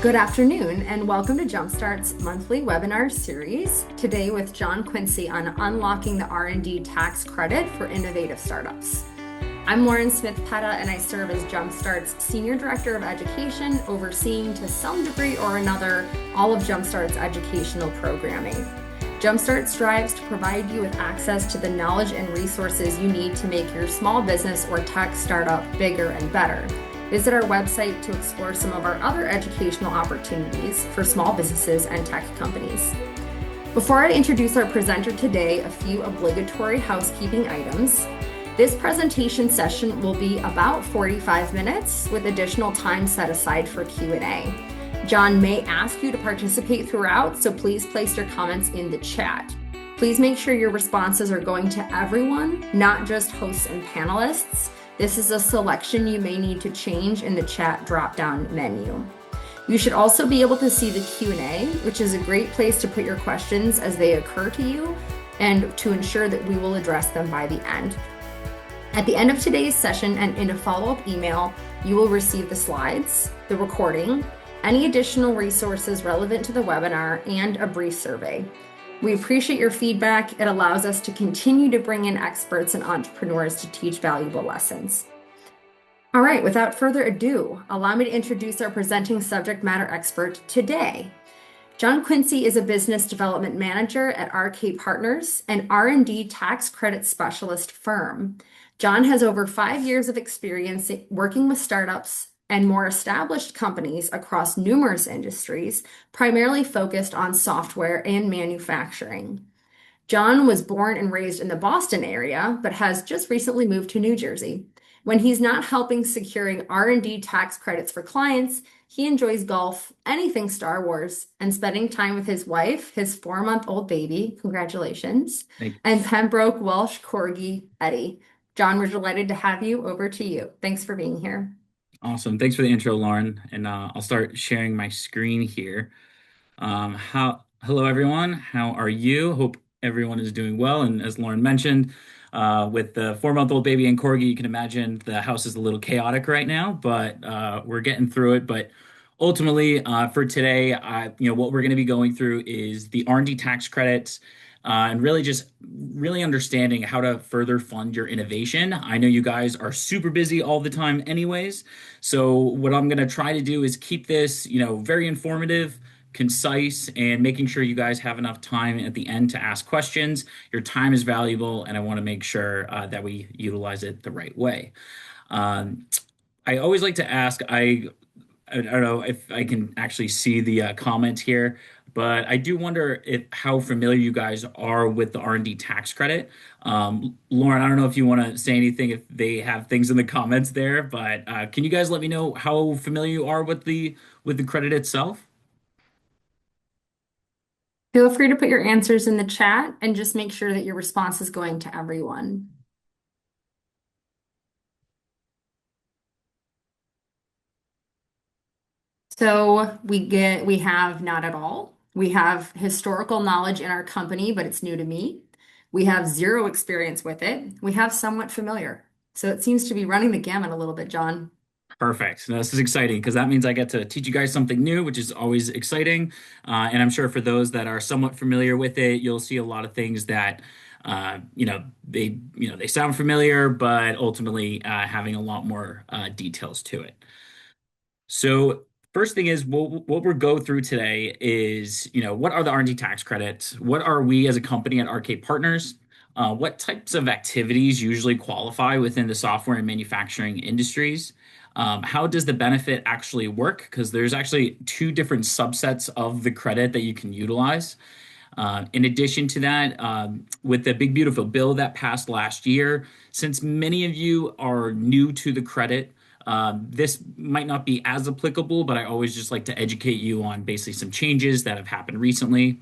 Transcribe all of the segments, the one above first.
Good afternoon, and welcome to Jumpstart's monthly webinar series. Today with John Quinci on unlocking the R&D tax credit for innovative startups. I'm Lauren Smith-Petta, and I serve as Jumpstart's Senior Director of Education, overseeing to some degree or another all of Jumpstart's educational programming. Jumpstart strives to provide you with access to the knowledge and resources you need to make your small business or tech startup bigger and better. Visit our website to explore some of our other educational opportunities for small businesses and tech companies. Before I introduce our presenter today, a few obligatory housekeeping items. This presentation session will be about 45 minutes with additional time set aside for Q&A. John may ask you to participate throughout, so please place your comments in the chat. Please make sure your responses are going to everyone, not just hosts and panelists. This is a selection you may need to change in the chat drop-down menu. You should also be able to see the Q&A, which is a great place to put your questions as they occur to you and to ensure that we will address them by the end. At the end of today's session and in a follow-up email, you will receive the slides, the recording, any additional resources relevant to the webinar, and a brief survey. We appreciate your feedback. It allows us to continue to bring in experts and entrepreneurs to teach valuable lessons. All right, without further ado, allow me to introduce our presenting subject matter expert today. John Quinci is a business development manager at RK Partners, an R&D tax credit specialist firm. John has over 5 years of experience working with startups and more established companies across numerous industries, primarily focused on software and manufacturing. John was born and raised in the Boston area, but has just recently moved to New Jersey. When he's not helping securing R&D tax credits for clients, he enjoys golf, anything Star Wars, and spending time with his wife, his 4-month-old baby, congratulations, and Pembroke Welsh Corgi, Eddie. John, we're delighted to have you. Over to you. Thanks for being here. Awesome. Thanks for the intro, Lauren. And I'll start sharing my screen here. Hello, everyone. How are you? Hope everyone is doing well. And as Lauren mentioned, with the 4-month-old baby and corgi, you can imagine the house is a little chaotic right now, but we're getting through it. But ultimately, for today, what we're going to be going through is the R&D tax credits. And really just really understanding how to further fund your innovation. I know you guys are super busy all the time anyways. So what I'm going to try to do is keep this, very informative, concise, and making sure you guys have enough time at the end to ask questions. Your time is valuable, and I want to make sure that we utilize it the right way. I always like to ask, I don't know if I can actually see the comment here, but I do wonder how familiar you guys are with the R&D tax credit. Lauren, I don't know if you want to say anything if they have things in the comments there, but can you guys let me know how familiar you are with the credit itself? Feel free to put your answers in the chat and just make sure that your response is going to everyone. So we have not at all. We have historical knowledge in our company, but it's new to me. We have zero experience with it. We have somewhat familiar. So it seems to be running the gamut a little bit, John. Perfect. Now, this is exciting because that means I get to teach you guys something new, which is always exciting. And I'm sure for those that are somewhat familiar with it, you'll see a lot of things that, they sound familiar, but ultimately having a lot more details to it. So first thing is what we'll go through today is, what are the R&D tax credits? What are we as a company at RK Partners? What types of activities usually qualify within the software and manufacturing industries? How does the benefit actually work? Because there's actually 2 different subsets of the credit that you can utilize. In addition to that, with the big beautiful bill that passed last year, since many of you are new to the credit, this might not be as applicable, but I always just like to educate you on basically some changes that have happened recently.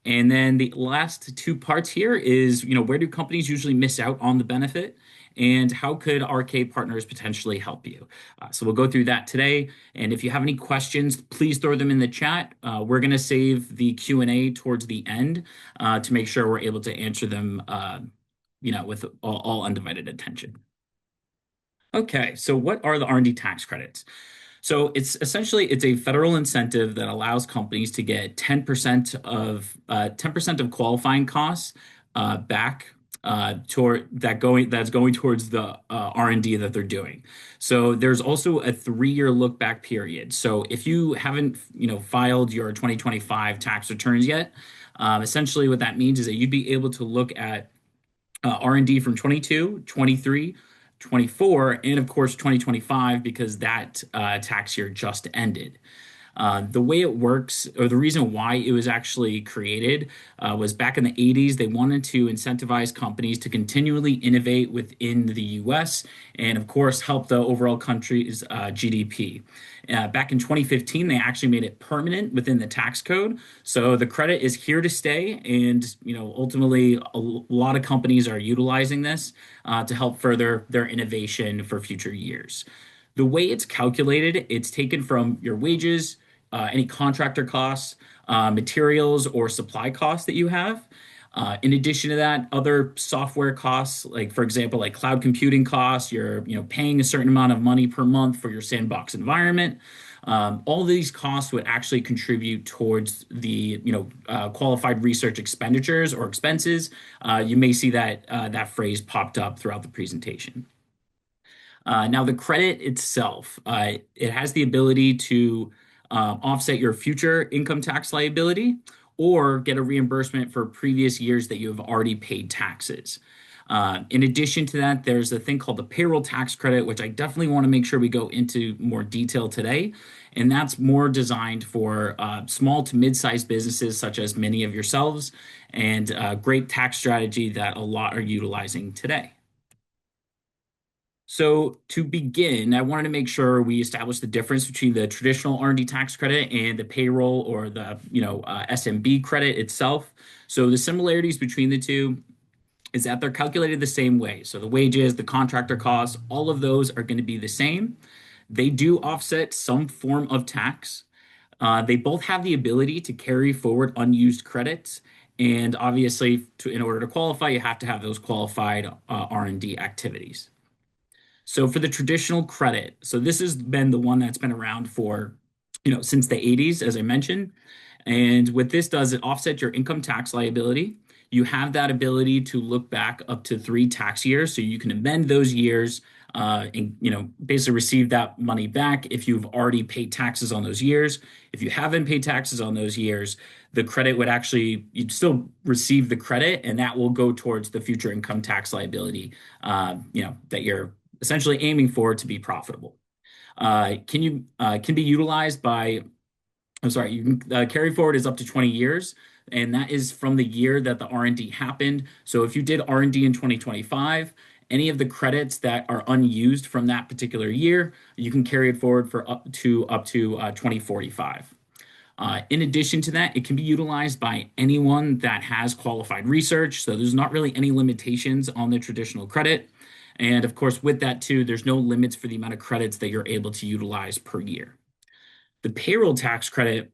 And then the last 2 parts here is, where do companies usually miss out on the benefit? And how could RK Partners potentially help you? So we'll go through that today. And if you have any questions, please throw them in the chat. We're going to save the Q&A towards the end to make sure we're able to answer them, with all undivided attention. Okay, so what are the R&D tax credits? So it's a federal incentive that allows companies to get 10% of qualifying costs back toward that's going towards the R&D that they're doing. So there's also a 3-year look back period. So if you haven't, filed your 2025 tax returns yet, essentially what that means is that you'd be able to look at R&D from 22, 23, 24, and of course 2025 because that tax year just ended. The way it works, or the reason why it was actually created, was back in the 80s. They wanted to incentivize companies to continually innovate within the US and, of course, help the overall country's GDP. Back in 2015, they actually made it permanent within the tax code. So the credit is here to stay. And, ultimately, a lot of companies are utilizing this to help further their innovation for future years. The way it's calculated, it's taken from your wages, any contractor costs, materials, or supply costs that you have. In addition to that, other software costs, like for example, like cloud computing costs, you're paying a certain amount of money per month for your sandbox environment. All these costs would actually contribute towards the qualified research expenditures or expenses. You may see that phrase popped up throughout the presentation. Now, the credit itself, it has the ability to offset your future income tax liability or get a reimbursement for previous years that you have already paid taxes. In addition to that, there's a thing called the payroll tax credit, which I definitely want to make sure we go into more detail today. And that's more designed for small to mid-sized businesses, such as many of yourselves, and a great tax strategy that a lot are utilizing today. So to begin, I wanted to make sure we establish the difference between the traditional R&D tax credit and the payroll or the SMB credit itself. So the similarities between the two is that they're calculated the same way. So the wages, the contractor costs, all of those are going to be the same. They do offset some form of tax. They both have the ability to carry forward unused credits. And obviously, in order to qualify, you have to have those qualified R&D activities. So for the traditional credit, so this has been the one that's been around for, since the 80s, as I mentioned. And what this does, it offsets your income tax liability. You have that ability to look back up to 3 tax years, so you can amend those years and basically receive that money back if you've already paid taxes on those years. If you haven't paid taxes on those years, the credit would actually you'd still receive the credit, and that will go towards the future income tax liability. That you're essentially aiming for to be profitable. Can be utilized by, I'm sorry, you can carry forward is up to 20 years, and that is from the year that the R&D happened. So if you did R&D in 2025, any of the credits that are unused from that particular year, you can carry it forward for up to 2045. In addition to that, it can be utilized by anyone that has qualified research. So there's not really any limitations on the traditional credit. And of course, with that too, there's no limits for the amount of credits that you're able to utilize per year. The payroll tax credit,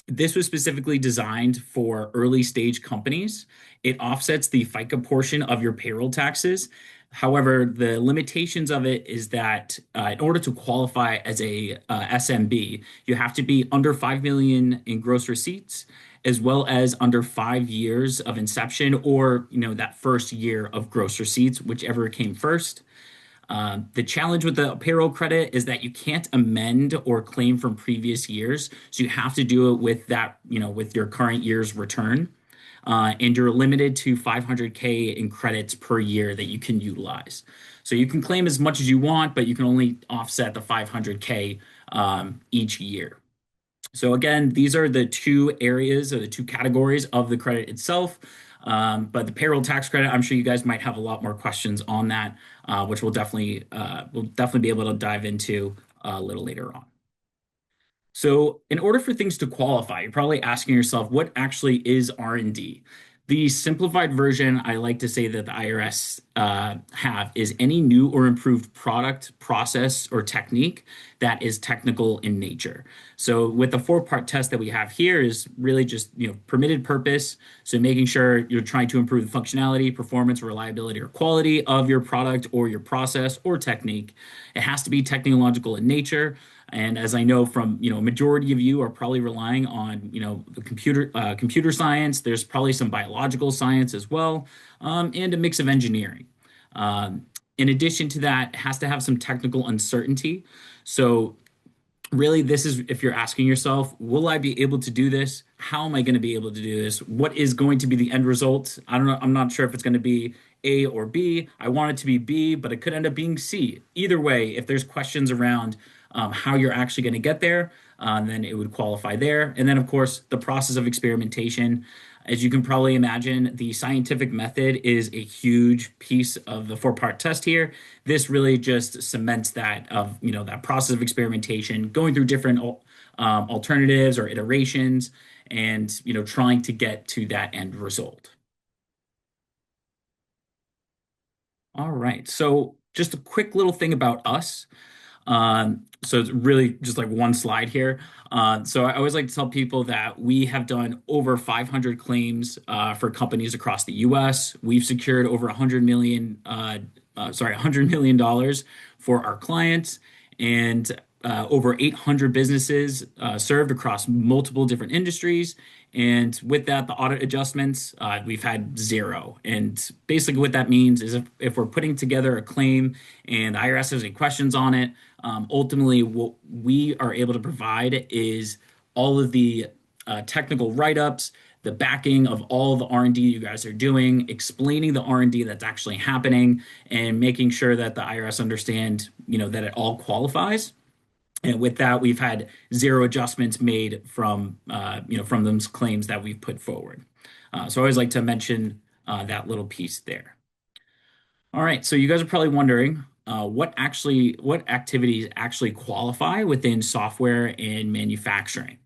this was specifically designed for early stage companies. It offsets the FICA portion of your payroll taxes. However, the limitations of it is that in order to qualify as a SMB, you have to be under 5 million in gross receipts, as well as under 5 years of inception, or that first year of gross receipts, whichever came first. The challenge with the payroll credit is that you can't amend or claim from previous years. So you have to do it with that, with your current year's return. And you're limited to 500K in credits per year that you can utilize. So you can claim as much as you want, but you can only offset the 500K each year. So again, these are the 2 areas or the 2 categories of the credit itself. But the payroll tax credit, I'm sure you guys might have a lot more questions on that, which we'll definitely be able to dive into a little later on. So in order for things to qualify, you're probably asking yourself, what actually is R&D? The simplified version I like to say that the IRS have is any new or improved product, process, or technique that is technical in nature. So with the 4-part test that we have here is really just permitted purpose. So making sure you're trying to improve the functionality, performance, reliability, or quality of your product or your process or technique. It has to be technological in nature. And as I know from, majority of you are probably relying on, the computer science. There's probably some biological science as well, and a mix of engineering. In addition to that, it has to have some technical uncertainty. So really, this is if you're asking yourself, will I be able to do this? How am I going to be able to do this? What is going to be the end result? I don't know. I'm not sure if it's going to be A or B. I want it to be B, but it could end up being C. Either way, if there's questions around how you're actually going to get there, then it would qualify there. And then, of course, the process of experimentation. As you can probably imagine, the scientific method is a huge piece of the four-part test here. This really just cements that of, that process of experimentation, going through different alternatives or iterations, and trying to get to that end result. All right. So just a quick little thing about us. So it's really just like one slide here. So I always like to tell people that we have done over 500 claims for companies across the U.S. We've secured over 100 million, $100 million for our clients, and over 800 businesses served across multiple different industries. And with that, the audit adjustments, we've had zero. And basically, what that means is if we're putting together a claim and the IRS has any questions on it, ultimately, what we are able to provide is all of the technical write-ups, the backing of all the R&D you guys are doing, explaining the R&D that's actually happening, and making sure that the IRS understand, that it all qualifies. And with that, we've had zero adjustments made from those claims that we've put forward. So I always like to mention that little piece there. All right, so you guys are probably wondering what activities actually qualify within software and manufacturing.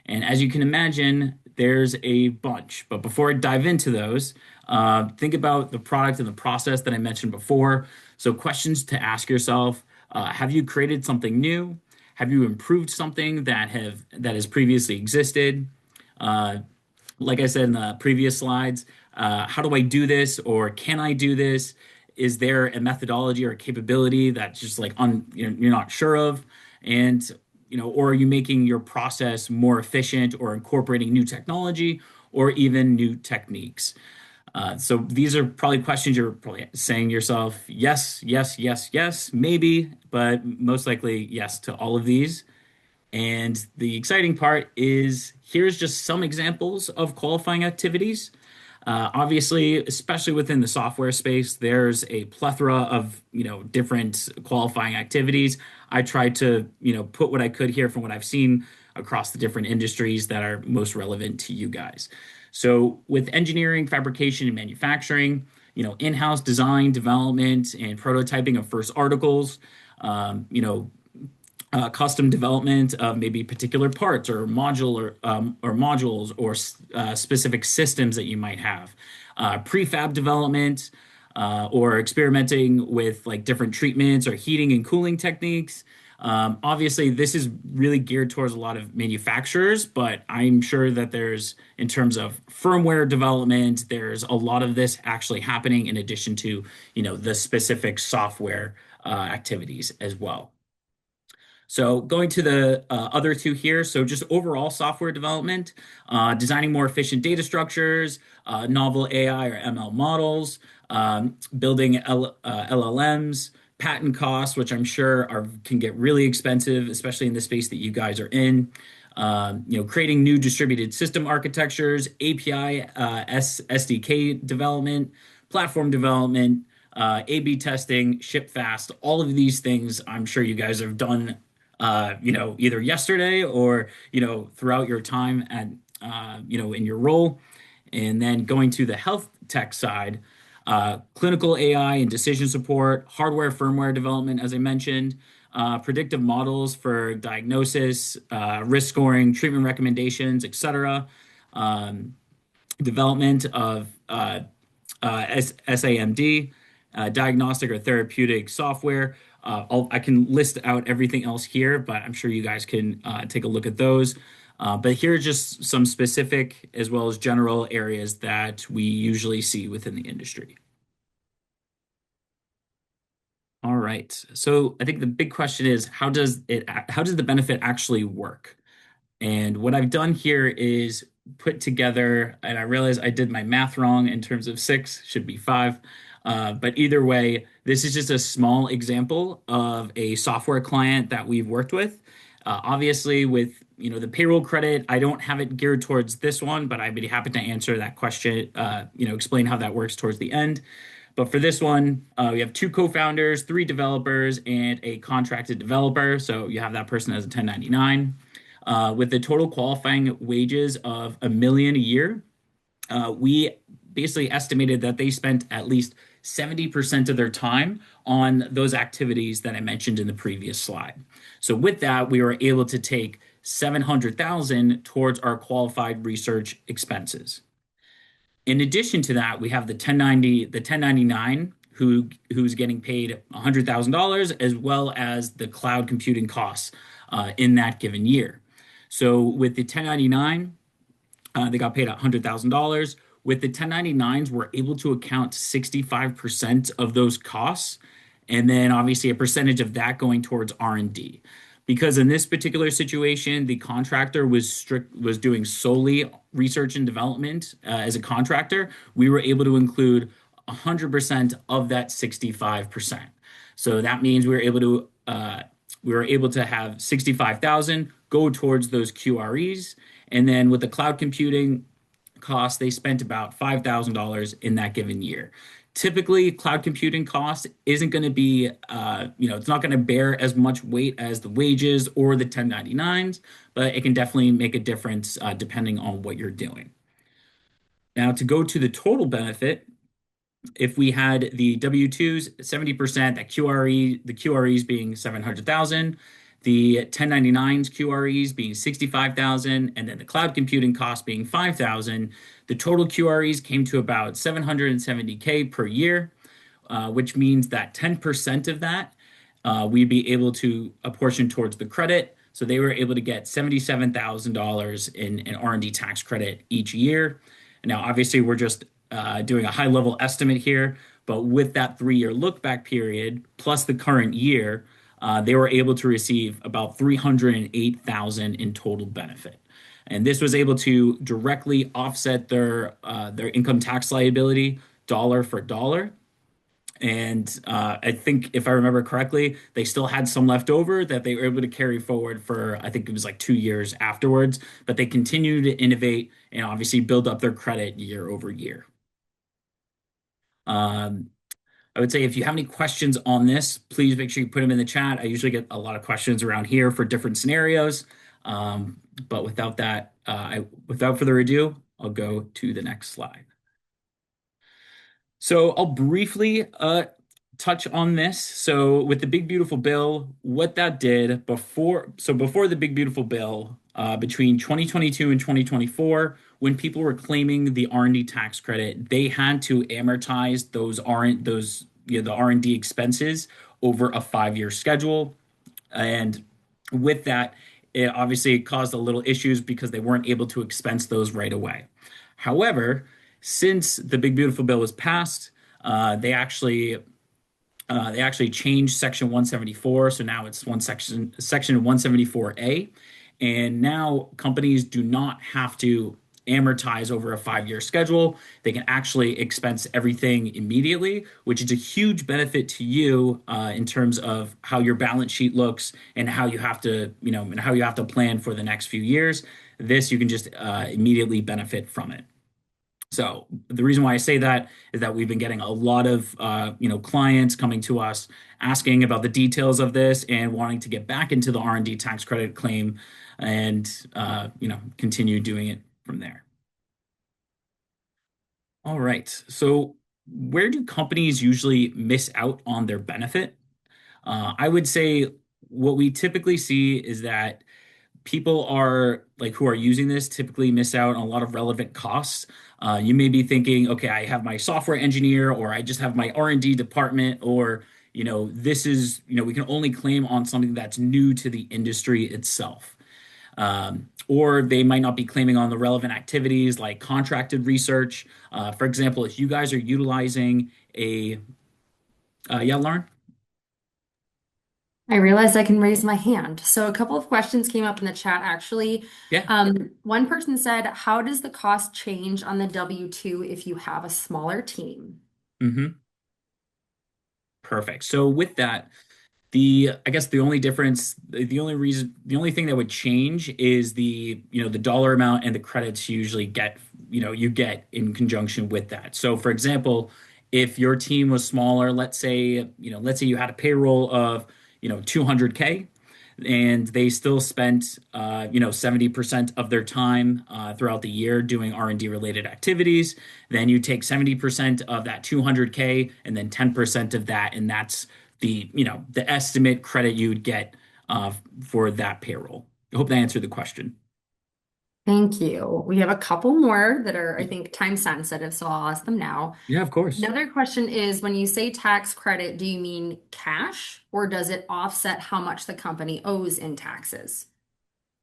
And as you can imagine, there's a bunch. But before I dive into those, think about the product and the process that I mentioned before. So questions to ask yourself: have you created something new? Have you improved something that has previously existed? Uh, like I said in the previous slides, how do I do this, or can I do this? Is there a methodology or a capability that's just like you're not sure of? And or are you making your process more efficient or incorporating new technology or even new techniques? So these are probably questions you're probably saying to yourself, yes, yes, yes, yes, maybe, but most likely yes to all of these. And the exciting part is here's just some examples of qualifying activities. Obviously, especially within the software space, there's a plethora of different qualifying activities. I tried to put what I could here from what I've seen across the different industries that are most relevant to you guys. So with engineering, fabrication, and manufacturing, in-house design, development, and prototyping of first articles. Custom development of maybe particular parts or modules or specific systems that you might have. Prefab development or experimenting with like different treatments or heating and cooling techniques. Obviously, this is really geared towards a lot of manufacturers, but I'm sure that there's, in terms of firmware development, there's a lot of this actually happening in addition to, the specific software activities as well. So going to the other two here, so just overall software development, designing more efficient data structures, novel AI or ML models, building LLMs, patent costs, which I'm sure can get really expensive, especially in the space that you guys are in. Creating new distributed system architectures, API, SDK development, platform development, A/B testing, ship fast. All of these things, I'm sure you guys have done either yesterday or, throughout your time at, in your role. And then going to the health tech side, clinical AI and decision support, hardware, firmware development, as I mentioned, predictive models for diagnosis, risk scoring, treatment recommendations, etc. Development of SAMD, diagnostic or therapeutic software. I can list out everything else here, but I'm sure you guys can take a look at those. But here are just some specific as well as general areas that we usually see within the industry. All right. So I think the big question is how does the benefit actually work? And what I've done here is put together, and I realize I did my math wrong in terms of six, should be five. But either way, this is just a small example of a software client that we've worked with. Obviously, with the payroll credit, I don't have it geared towards this one, but I'd be happy to answer that question. Explain how that works towards the end. But for this one, we have two co-founders, three developers, and a contracted developer. So you have that person as a 1099 with the total qualifying wages of 1 million a year. We basically estimated that they spent at least 70% of their time on those activities that I mentioned in the previous slide. So with that, we were able to take 700,000 towards our qualified research expenses. In addition to that, we have the 1099 who's getting paid $100,000 as well as the cloud computing costs in that given year. So with the 1099, they got paid $100,000. With the 1099s, we're able to account 65% of those costs, and then obviously a percentage of that going towards R&D. Because in this particular situation, the contractor was doing solely research and development as a contractor, we were able to include 100% of that 65%. So that means we were able to have 65,000 go towards those QREs, and then with the cloud computing costs, they spent about $5,000 in that given year. Typically, cloud computing cost isn't going to be, it's not going to bear as much weight as the wages or the 1099s, but it can definitely make a difference depending on what you're doing. Now, to go to the total benefit, if we had the W-2s, 70%, the QREs being 700,000, the 1099s QREs being 65,000, and then the cloud computing cost being 5,000, the total QREs came to about 770K per year, which means that 10% of that we'd be able to apportion towards the credit. So they were able to get $77,000 in R&D tax credit each year. Now, obviously, we're just doing a high level estimate here, but with that 3-year look back period plus the current year, they were able to receive about 308,000 in total benefit. And this was able to directly offset their income tax liability dollar for dollar. And I think if I remember correctly, they still had some left over that they were able to carry forward for, I think it was like 2 years afterwards, but they continue to innovate and obviously build up their credit year over year. I would say if you have any questions on this, please make sure you put them in the chat. I usually get a lot of questions around here for different scenarios. But without further ado, I'll go to the next slide. So I'll briefly touch on this. So with the Big Beautiful Bill, what that did before the Big Beautiful Bill, between 2022 and 2024, when people were claiming the R&D tax credit, they had to amortize the R&D expenses over a 5-year schedule. And with that, it obviously caused a little issues because they weren't able to expense those right away. However, since the Big Beautiful Bill was passed, they actually changed Section 174. So now it's Section 174A. And now companies do not have to amortize over a 5-year schedule. They can actually expense everything immediately, which is a huge benefit to you in terms of how your balance sheet looks and how you have to, plan for the next few years. This, you can just immediately benefit from it. So the reason why I say that is that we've been getting a lot of clients coming to us asking about the details of this and wanting to get back into the R&D tax credit claim and continue doing it from there. All right. So where do companies usually miss out on their benefit? I would say what we typically see is that people who are using this typically miss out on a lot of relevant costs. You may be thinking, okay, I have my software engineer, or I just have my R&D department, or we can only claim on something that's new to the industry itself. Or they might not be claiming on the relevant activities like contracted research. For example, if you guys are utilizing yeah, Lauren? I realized I can raise my hand. So a couple of questions came up in the chat actually. Yeah. One person said, how does the cost change on the W-2 if you have a smaller team? hmm Perfect. So with that, I guess the only difference, the only reason, the only thing that would change is the dollar amount and the credits you usually get, you get in conjunction with that. So for example, if your team was smaller, let's say you had a payroll of, 200K and they still spent, 70% of their time throughout the year doing R&D related activities, then you take 70% of that 200K and then 10% of that, and that's the estimate credit you would get for that payroll. I hope that answered the question. Thank you. We have a couple more that are, I think, time sensitive, so I'll ask them now. Yeah, of course. Another question is, when you say tax credit, do you mean cash or does it offset how much the company owes in taxes?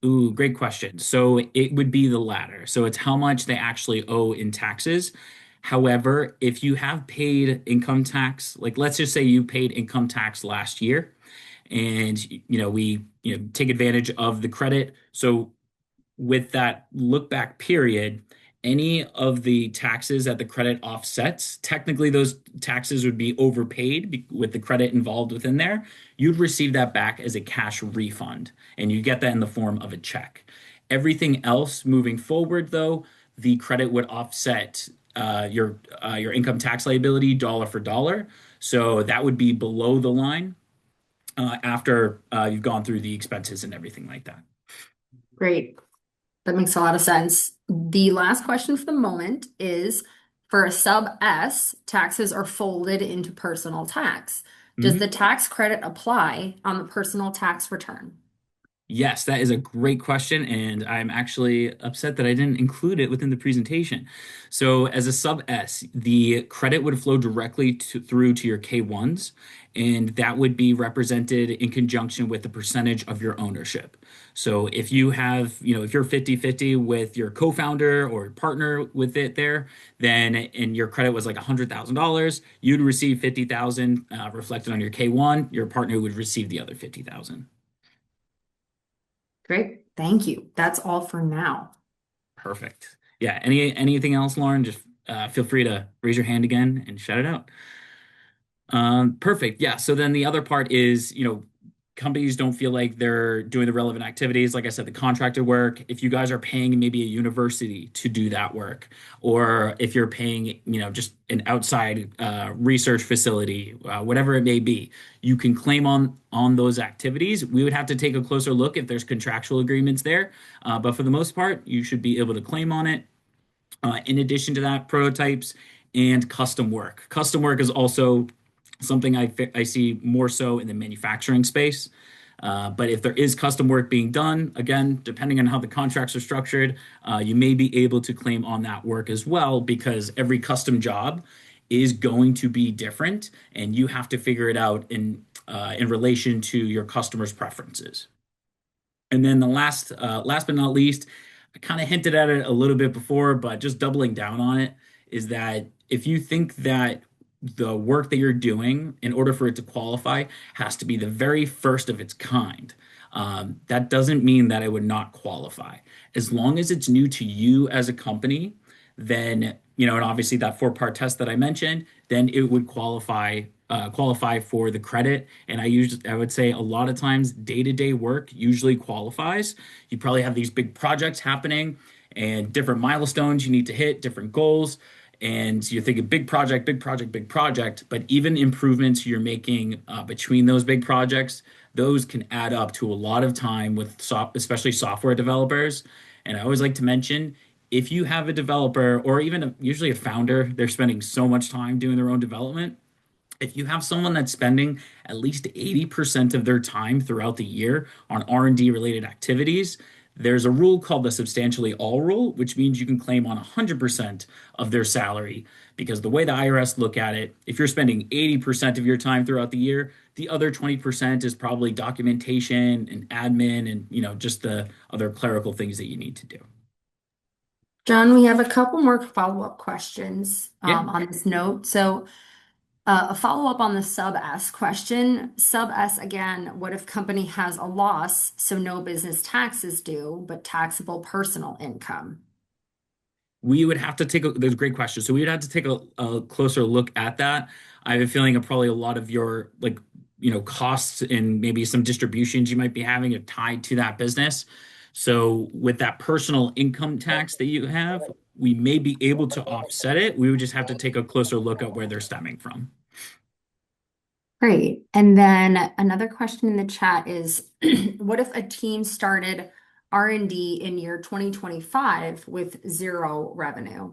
Ooh, great question. So it would be the latter. So it's how much they actually owe in taxes. However, if you have paid income tax, like let's just say you paid income tax last year and we take advantage of the credit. So with that look back period, any of the taxes that the credit offsets, technically those taxes would be overpaid with the credit involved within there. You'd receive that back as a cash refund, and you get that in the form of a check. Everything else moving forward, though, the credit would offset your income tax liability dollar for dollar. So that would be below the line after you've gone through the expenses and everything like that. Great. That makes a lot of sense. The last question for the moment is for a sub S, taxes are folded into personal tax. Does the Mhm. tax credit apply on the personal tax return? Yes, that is a great question, and I'm actually upset that I didn't include it within the presentation. So, as a sub S, the credit would flow directly through to your K1s, and that would be represented in conjunction with the percentage of your ownership. So, if you have, if you're 50-50 with your co-founder or partner with it there, then and your credit was like $100,000, you'd receive 50,000 reflected on your K1, your partner would receive the other 50,000. Great. Thank you. That's all for now. Perfect. Yeah. Anything else, Lauren? Just feel free to raise your hand again and shout it out. Perfect. Yeah. So then the other part is, companies don't feel like they're doing the relevant activities. Like I said, the contracted work. If you guys are paying maybe a university to do that work, or if you're paying, just an outside research facility, whatever it may be, you can claim on those activities. We would have to take a closer look if there's contractual agreements there, but for the most part, you should be able to claim on it. In addition to that, prototypes and custom work. Custom work is also something I see more so in the manufacturing space. But if there is custom work being done, again, depending on how the contracts are structured, you may be able to claim on that work as well because every custom job is going to be different, and you have to figure it out in relation to your customers' preferences. And then the last but not least, I kind of hinted at it a little bit before, but just doubling down on it is that if you think that the work that you're doing, in order for it to qualify, has to be the very first of its kind, that doesn't mean that it would not qualify. As long as it's new to you as a company, then, and obviously that four-part test that I mentioned, then it would qualify for the credit. And I would say a lot of times day-to-day work usually qualifies. You probably have these big projects happening and different milestones you need to hit, different goals. And you're thinking big project, big project, big project, but even improvements you're making between those big projects, those can add up to a lot of time with especially software developers. And I always like to mention, if you have a developer or even usually a founder, they're spending so much time doing their own development. If you have someone that's spending at least 80% of their time throughout the year on R&D related activities, there's a rule called the substantially all rule, which means you can claim on 100% of their salary. Because the way the IRS look at it, if you're spending 80% of your time throughout the year, the other 20% is probably documentation and admin and just the other clerical things that you need to do. John, we have a couple more follow-up questions Yeah. on this note. So, A follow-up on the sub S question. Sub S again, what if company has a loss, so no business taxes due, but taxable personal income? We would have to there's a great question. So we would have to take a closer look at that. I have a feeling of probably a lot of your costs and maybe some distributions you might be having are tied to that business. So with that personal income tax that you have, we may be able to offset it. We would just have to take a closer look at where they're stemming from. Great. And then another question in the chat is, what if a team started R&D in year 2025 with zero revenue?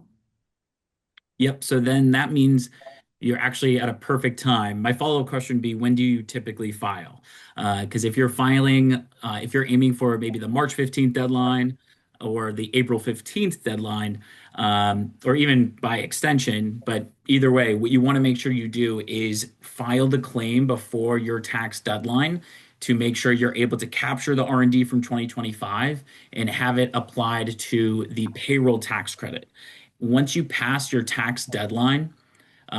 Yep. So then that means you're actually at a perfect time. My follow-up question would be, when do you typically file? Because if you're filing, if you're aiming for maybe the March 15th deadline or the April 15th deadline, or even by extension, but either way, what you want to make sure you do is file the claim before your tax deadline to make sure you're able to capture the R&D from 2025 and have it applied to the payroll tax credit. Once you pass your tax deadline,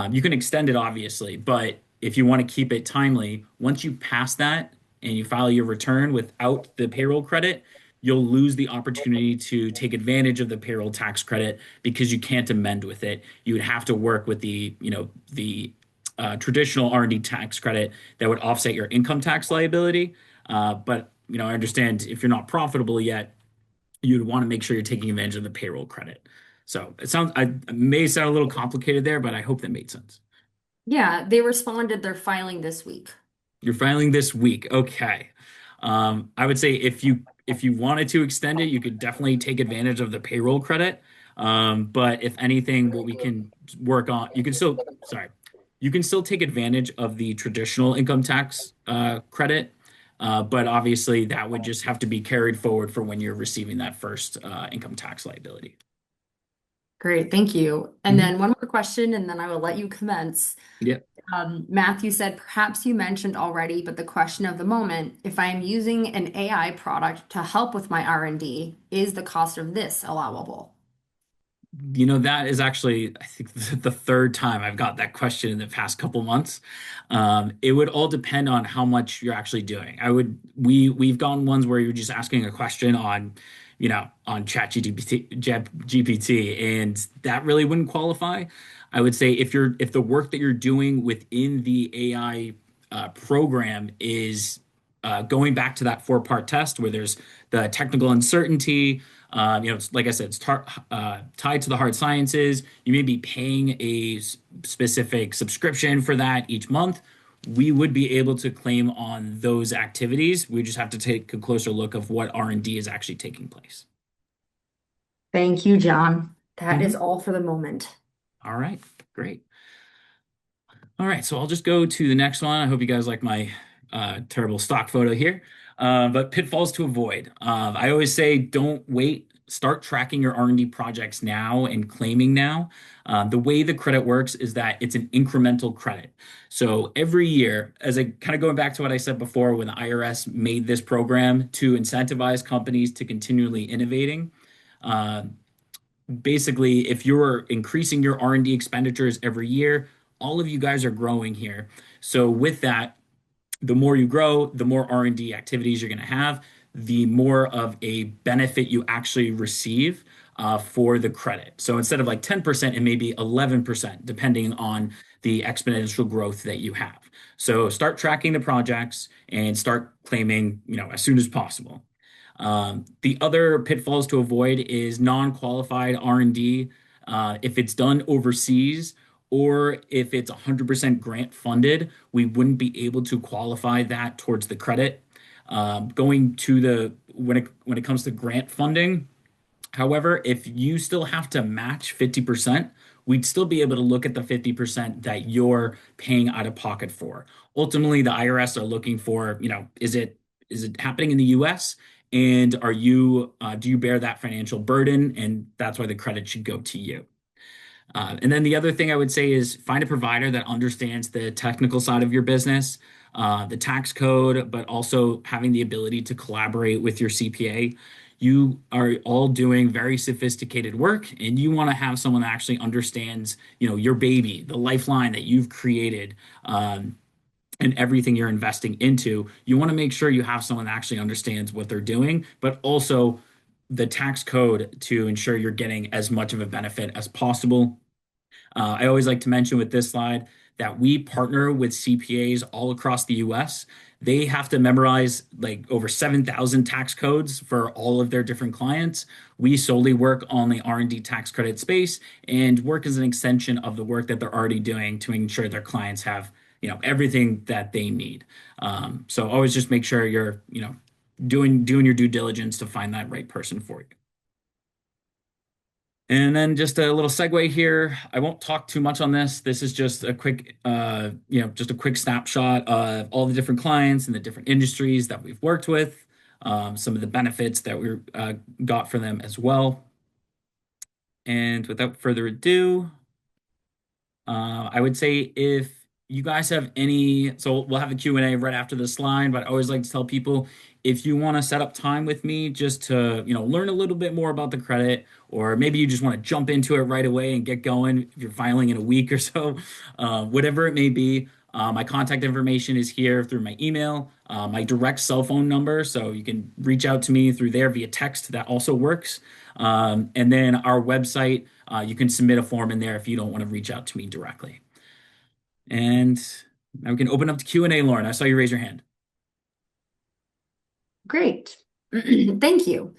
you can extend it obviously, but if you want to keep it timely, once you pass that and you file your return without the payroll credit, you'll lose the opportunity to take advantage of the payroll tax credit because you can't amend with it. You would have to work with the traditional R&D tax credit that would offset your income tax liability. But I understand if you're not profitable yet, you'd want to make sure you're taking advantage of the payroll credit. So it may sound a little complicated there, but I hope that made sense. Yeah, they responded they're filing this week. You're filing this week. Okay. I would say if you wanted to extend it, you could definitely take advantage of the payroll credit. But if anything, what we can work on, you can still take advantage of the traditional income tax credit. But obviously, that would just have to be carried forward for when you're receiving that first income tax liability. Great, thank you. And Mhm. then one more question, and then I will let you commence. Yeah. Matthew said, perhaps you mentioned already, but the question of the moment, if I am using an AI product to help with my R&D, is the cost of this allowable? That is actually, I think, the third time I've got that question in the past couple months. It would all depend on how much you're actually doing. We've gotten ones where you're just asking a question on GPT, and that really wouldn't qualify. I would say if the work that you're doing within the AI program is going back to that four-part test where there's the technical uncertainty. It's, like I said, it's tied to the hard sciences. You may be paying a specific subscription for that each month. We would be able to claim on those activities. We just have to take a closer look of what R&D is actually taking place. Thank you, John. That is Mhm. all for the moment. All right, great. All right, so I'll just go to the next one. I hope you guys like my terrible stock photo here. But pitfalls to avoid. I always say don't wait. Start tracking your R&D projects now and claiming now. The way the credit works is that it's an incremental credit. So every year, as I kind of going back to what I said before, when the IRS made this program to incentivize companies to continually innovating, uh, basically, if you're increasing your R&D expenditures every year, all of you guys are growing here. So with that, the more you grow, the more R&D activities you're going to have, the more of a benefit you actually receive for the credit. So instead of like 10%, it may be 11%, depending on the exponential growth that you have. So start tracking the projects and start claiming, as soon as possible. The other pitfalls to avoid is non-qualified R&D. If it's done overseas or if it's 100% grant funded, we wouldn't be able to qualify that towards the credit. Going to when it comes to grant funding, however, if you still have to match 50%, we'd still be able to look at the 50% that you're paying out of pocket for. Ultimately, the IRS are looking for, is it happening in the US? And do you bear that financial burden? And that's why the credit should go to you. And then the other thing I would say is find a provider that understands the technical side of your business, the tax code, but also having the ability to collaborate with your CPA. you are all doing very sophisticated work, and you want to have someone that actually understands, your baby, the lifeline that you've created. And everything you're investing into, you want to make sure you have someone that actually understands what they're doing, but also the tax code to ensure you're getting as much of a benefit as possible. I always like to mention with this slide that we partner with CPAs all across the US. They have to memorize like over 7,000 tax codes for all of their different clients. We solely work on the R&D tax credit space and work as an extension of the work that they're already doing to ensure their clients have, everything that they need. So always just make sure you're, doing your due diligence to find that right person for you. And then just a little segue here. I won't talk too much on this. This is just a quick, just a quick snapshot of all the different clients and the different industries that we've worked with, some of the benefits that we got for them as well. And without further ado, I would say if you guys have any, so we'll have a Q&A right after this slide, but I always like to tell people if you want to set up time with me just to, learn a little bit more about the credit, or maybe you just want to jump into it right away and get going if you're filing in a week or so, whatever it may be. My contact information is here through my email, my direct cell phone number, so you can reach out to me through there via text. That also works. And then our website, you can submit a form in there if you don't want to reach out to me directly. And now we can open up to Q&A, Lauren. I saw you raise your hand. Great. Thank you.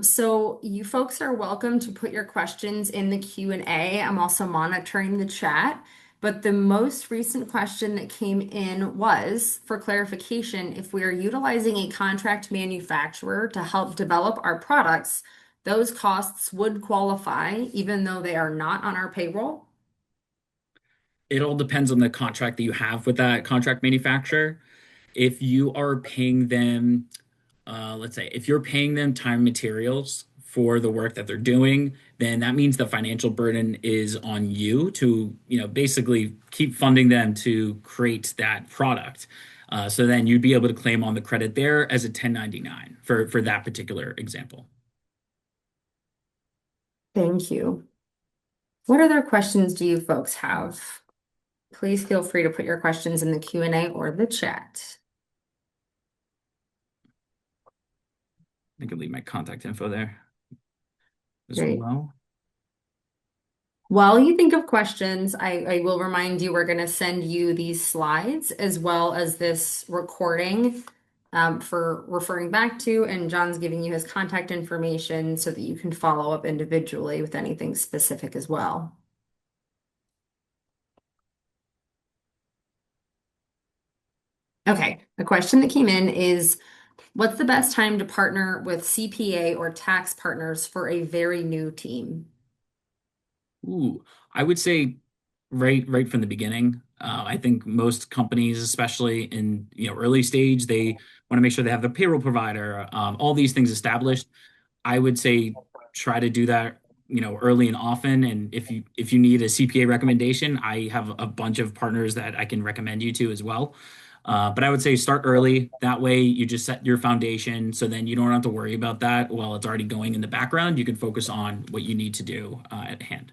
So you folks are welcome to put your questions in the Q&A. I'm also monitoring the chat, but the most recent question that came in was for clarification, if we are utilizing a contract manufacturer to help develop our products, those costs would qualify even though they are not on our payroll? It all depends on the contract that you have with that contract manufacturer. If you are paying them, let's say, if you're paying them time and materials for the work that they're doing, then that means the financial burden is on you to, basically keep funding them to create that product. So then you'd be able to claim on the credit there as a 1099 for that particular example. Thank you. What other questions do you folks have? Please feel free to put your questions in the Q&A or the chat. I can leave my contact info there as Great. well. While you think of questions, I will remind you we're going to send you these slides as well as this recording for referring back to, and John's giving you his contact information so that you can follow up individually with anything specific as well. Okay, a question that came in is, what's the best time to partner with CPA or tax partners for a very new team? Ooh, I would say right from the beginning. I think most companies, especially in early stage, they want to make sure they have the payroll provider, all these things established. I would say try to do that, early and often. And if you need a CPA recommendation, I have a bunch of partners that I can recommend you to as well. But I would say start early. That way you just set your foundation so then you don't have to worry about that while it's already going in the background. You can focus on what you need to do at hand.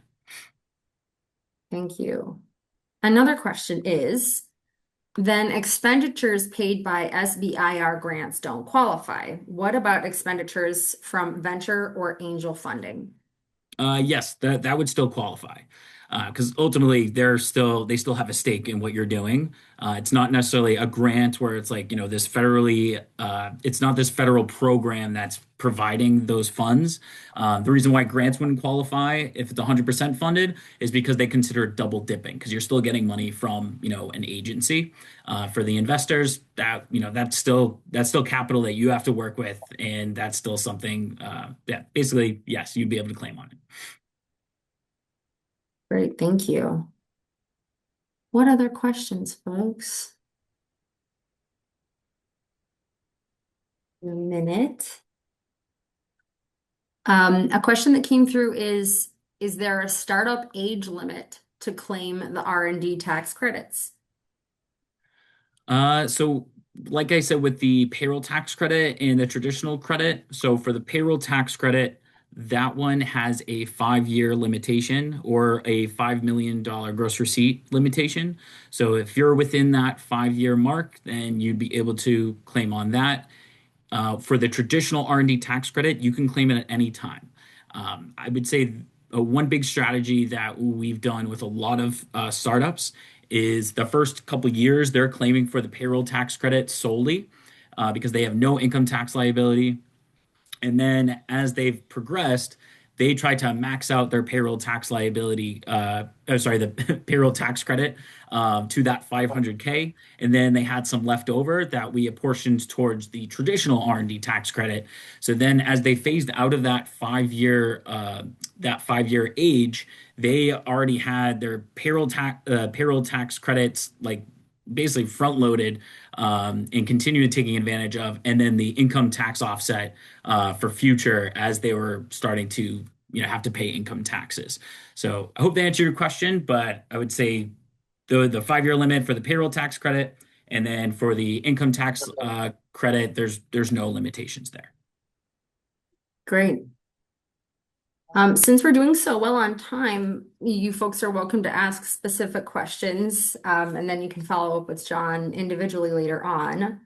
Thank you. Another question is, then expenditures paid by SBIR grants don't qualify. What about expenditures from venture or angel funding? Yes, that would still qualify. Because ultimately they still have a stake in what you're doing. It's not necessarily a grant where it's like, this federally, it's not this federal program that's providing those funds. The reason why grants wouldn't qualify if it's 100% funded is because they consider it double dipping because you're still getting money from, an agency. For the investors, that's still capital that you have to work with, and that's still something that basically, yes, you'd be able to claim on it. Great, thank you. What other questions, folks? A minute. A question that came through is there a startup age limit to claim the R&D tax credits? So like I said, with the payroll tax credit and the traditional credit, so for the payroll tax credit, that one has a 5 year limitation or a $5 million gross receipt limitation. So if you're within that 5 year mark, then you'd be able to claim on that. For the traditional R&D tax credit, you can claim it at any time. I would say one big strategy that we've done with a lot of startups is the first couple years they're claiming for the payroll tax credit solely because they have no income tax liability. And then as they've progressed, they try to max out their payroll tax liability, the payroll tax credit to that 500K. And then they had some left over that we apportioned towards the traditional R&D tax credit. So then as they phased out of that 5 year age, they already had their payroll tax credits like basically front loaded and continue taking advantage of, and then the income tax offset for future as they were starting to have to pay income taxes. So I hope that answered your question, but I would say the 5 year limit for the payroll tax credit, and then for the income tax credit, there's no limitations there. Great. Since we're doing so well on time, you folks are welcome to ask specific questions, and then you can follow up with John individually later on.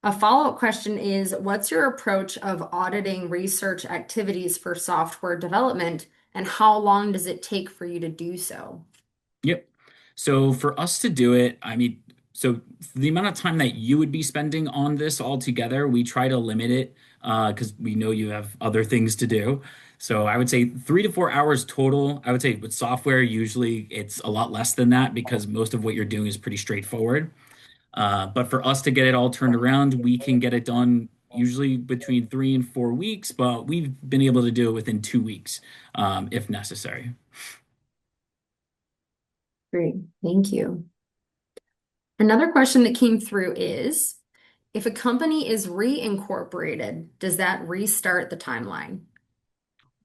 A follow-up question is, what's your approach of auditing research activities for software development, and how long does it take for you to do so? Yep. So for us to do it, I mean, so the amount of time that you would be spending on this altogether, we try to limit it because we know you have other things to do. So I would say 3 to 4 hours total. I would say with software, usually it's a lot less than that because most of what you're doing is pretty straightforward. But for us to get it all turned around, we can get it done usually between 3 and 4 weeks, but we've been able to do it within 2 weeks if necessary. Great, thank you. Another question that came through is, if a company is reincorporated, does that restart the timeline?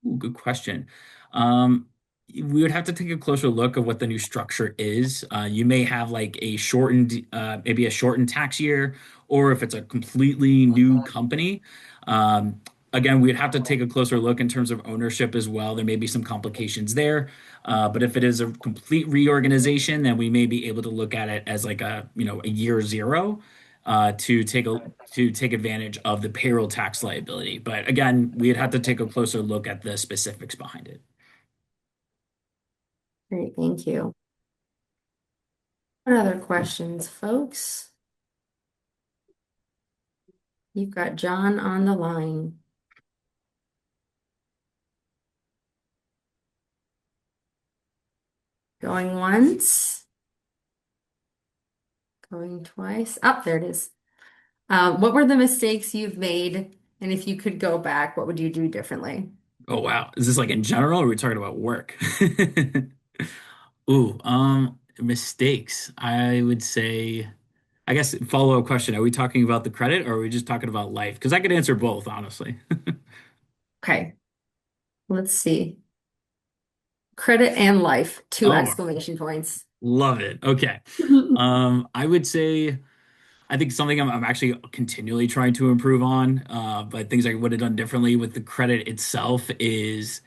Ooh, good question. Um, we would have to take a closer look of what the new structure is. You may have like maybe a shortened tax year, or if it's a completely new company. Um, Again, we'd have to take a closer look in terms of ownership as well. There may be some complications there. But if it is a complete reorganization, then we may be able to look at it as like a year zero to take advantage of the payroll tax liability. But again, we'd have to take a closer look at the specifics behind it. Great, thank you. What other questions, folks? You've got John on the line. Going once, going twice. Up, there it is. What were the mistakes you've made? And if you could go back, what would you do differently? Oh wow. Is this like in general or are we talking about work? Ooh, mistakes. I would say, I guess follow-up question. Are we talking about the credit or are we just talking about life? Because I could answer both, honestly. Okay, let's see. Credit and life, two Oh, exclamation points. love it. Okay. I would say I think something I'm actually continually trying to improve on, but things I would have done differently with the credit itself is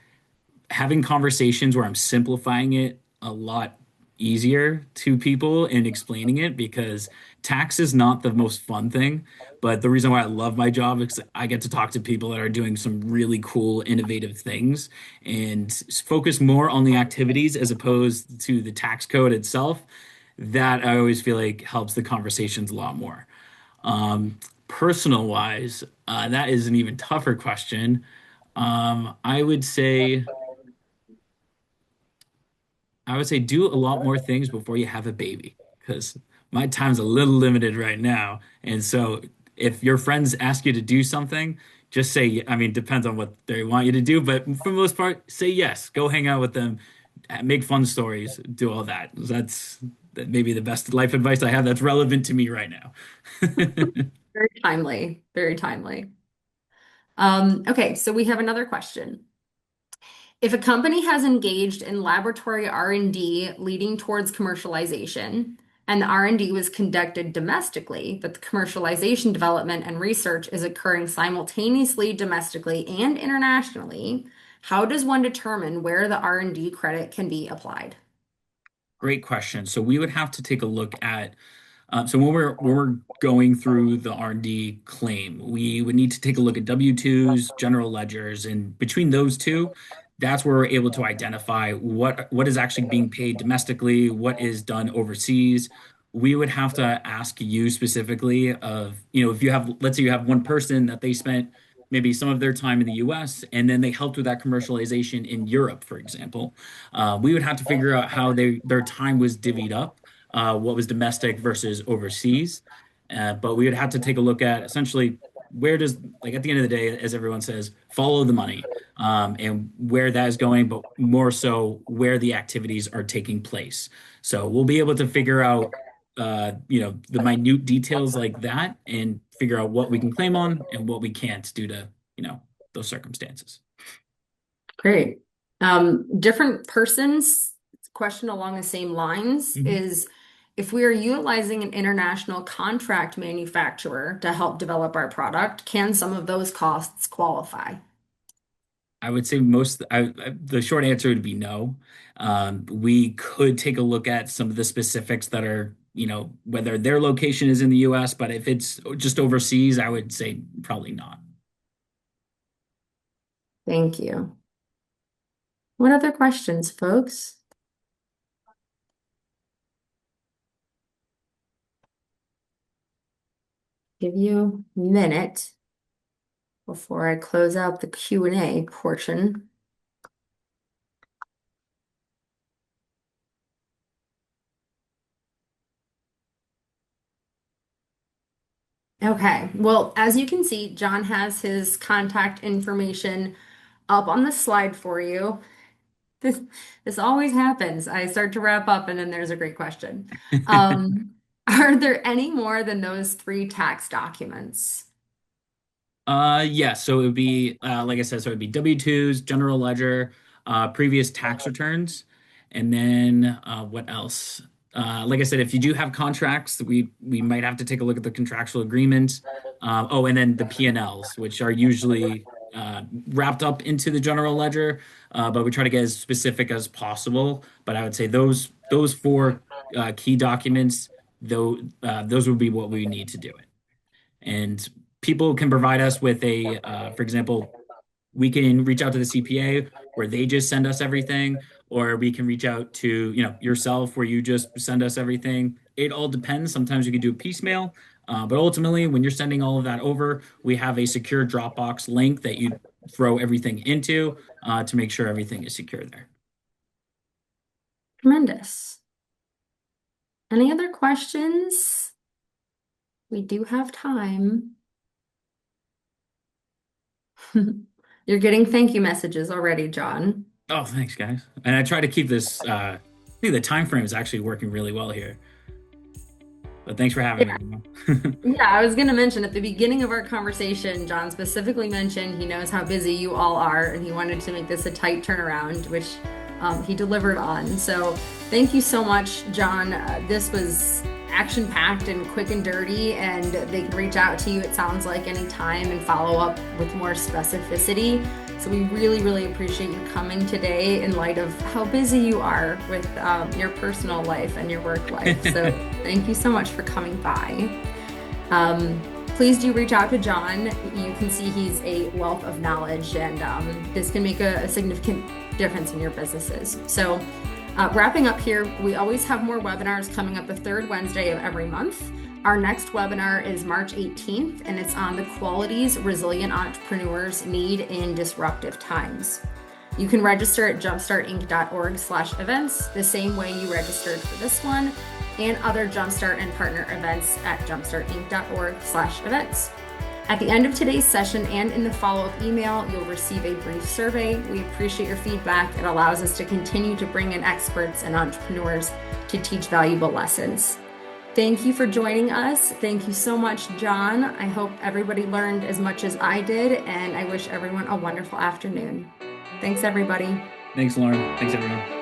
having conversations where I'm simplifying it a lot easier to people and explaining it because tax is not the most fun thing. But the reason why I love my job is I get to talk to people that are doing some really cool, innovative things and focus more on the activities as opposed to the tax code itself. That I always feel like helps the conversations a lot more. Personal wise, that is an even tougher question. I would say. I would say do a lot more things before you have a baby because my time's a little limited right now. And so if your friends ask you to do something, just say, I mean, depends on what they want you to do, but for the most part, say yes. Go hang out with them, make fun stories, do all that. That may be the best life advice I have that's relevant to me right now. Very timely, very timely. Okay, so we have another question. If a company has engaged in laboratory R&D leading towards commercialization, and the R&D was conducted domestically, but the commercialization, development, and research is occurring simultaneously domestically and internationally, how does one determine where the R&D credit can be applied? Great question. So we would have to take a look at so when we're going through the R&D claim, we would need to take a look at W-2s, general ledgers, and between those two, that's where we're able to identify what is actually being paid domestically, what is done overseas. We would have to ask you specifically of, if you have, let's say you have one person that they spent maybe some of their time in the US and then they helped with that commercialization in Europe, for example. We would have to figure out how their time was divvied up, what was domestic versus overseas. But we would have to take a look at essentially where does, like at the end of the day, as everyone says, follow the money, and where that is going, but more so where the activities are taking place. So we'll be able to figure out, the minute details like that and figure out what we can claim on and what we can't due to, those circumstances. Great. Different persons, question along the same lines Mhm. is if we are utilizing an international contract manufacturer to help develop our product, can some of those costs qualify? I would say the short answer would be no. We could take a look at some of the specifics that are, whether their location is in the US, but if it's just overseas, I would say probably not. Thank you. What other questions, folks? Give you a minute before I close out the Q&A portion. Okay, well, as you can see, John has his contact information up on the slide for you. This, this always happens. I start to wrap up and then there's a great question. Um, are there any more than those three tax documents? Yeah, so it would be like I said, so it would be W-2s, general ledger, previous tax returns, and then what else? Like I said, if you do have contracts, we might have to take a look at the contractual agreements. Oh, and then the P&Ls, which are usually wrapped up into the general ledger, but we try to get as specific as possible. But I would say those four key documents, though, those would be what we need to do it. And people can provide us with for example, we can reach out to the CPA where they just send us everything, or we can reach out to, yourself where you just send us everything. It all depends. Sometimes you can do it piecemeal, but ultimately, when you're sending all of that over, we have a secure Dropbox link that you throw everything into to make sure everything is secure there. Tremendous. Any other questions? We do have time. You're getting thank you messages already, John. Oh, thanks, guys. And I try to keep this. I think the time frame is actually working really well here. But thanks for having me. Yeah, I was going to mention at the beginning of our conversation, John specifically mentioned he knows how busy you all are and he wanted to make this a tight turnaround, which he delivered on. So thank you so much, John. This was action-packed and quick and dirty, and they can reach out to you, it sounds like, anytime and follow up with more specificity. So we really, really appreciate you coming today in light of how busy you are with your personal life and your work life. So thank you so much for coming by. Please do reach out to John. You can see he's a wealth of knowledge, and this can make a significant difference in your businesses. So wrapping up here, we always have more webinars coming up the third Wednesday of every month. Our next webinar is March 18th, and it's on the qualities resilient entrepreneurs need in disruptive times. You can register at jumpstartinc.org/events, the same way you registered for this one, and other Jumpstart and partner events at jumpstartinc.org/events. At the end of today's session and in the follow-up email, you'll receive a brief survey. We appreciate your feedback. It allows us to continue to bring in experts and entrepreneurs to teach valuable lessons. Thank you for joining us. Thank you so much, John. I hope everybody learned as much as I did, and I wish everyone a wonderful afternoon. Thanks, everybody. Thanks, Lauren. Thanks, everyone.